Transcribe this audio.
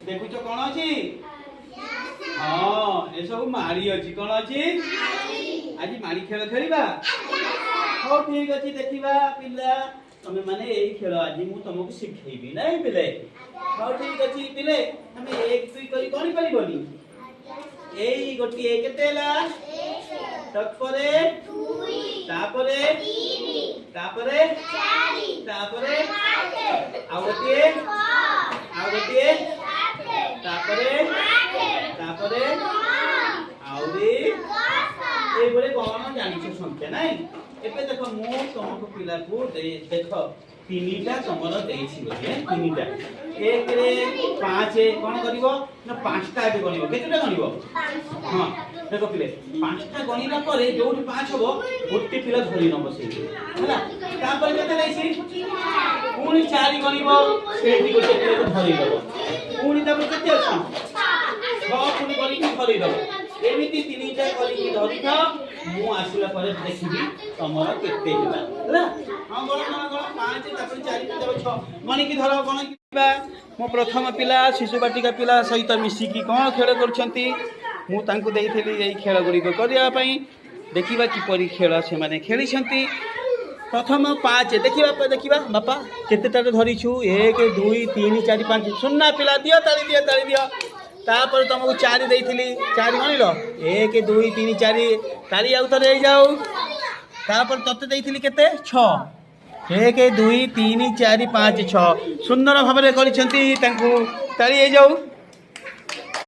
देखुच कौन अच्छी हाँ ये सब माड़ी अच्छी कौन अच्छी आज माड़ी खेल खेलिबा हो ठीक अच्छी देखिबा पिला तमे माने एई खेल आज मु तुमको सिखेइबी नहीं पिले हो ठीक अच्छी पिले हमें एक दुई करी कोनी परिबनी एई गोटी एक केतेला तकपरे तापरे तापरे तापरे आवते तापरे तापरे आउरी ए बोले कोन जानिछ संख्या नाही एबे देखो मु तुमको पिला को देख तीनटा तमर देइछि बोले तीनटा एक रे 5 कोन करिवो ना पांचटा आगे गनिवो केतेटा गनिवो हां देखो पिले पांचटा गनिला परे जोठी 5 हबो गोटे पिला धरि नबो सेही हला तापर केते देइछि पुनी 4 गनिवो सेही गोटे पिला धरि नबो पुनी तापर केते अछि 6 पुनी गनि धरि नबो एमिति तीनटा करी धरि था मु आसिला परे देखिबी तमर केते होला हला हां गण 5 तापर 4 तापर 6 गनि की धरो गण की मो प्रथम पिला शिशु बाटिका पिला सहित मिसी की कोन खेल करछंती मु तांको देइथिली एई खेल गुडी को करिया पई देखिबा कि परी खेल से माने खेलिछंती प्रथम 5 देखिबा बापा केतेटा धरि छु 1 2 3 4 5 सुन्ना पिला दियो ताली दियो तापर तुमको 4 देइथिली 4 गनिलो 1 2 3 4 ताली आउ थरे जाऊ तापर तते देइथिली केते 6 1 2 3 4 5 6 सुंदर भाबरे करिसंती तांको ताली जाऊ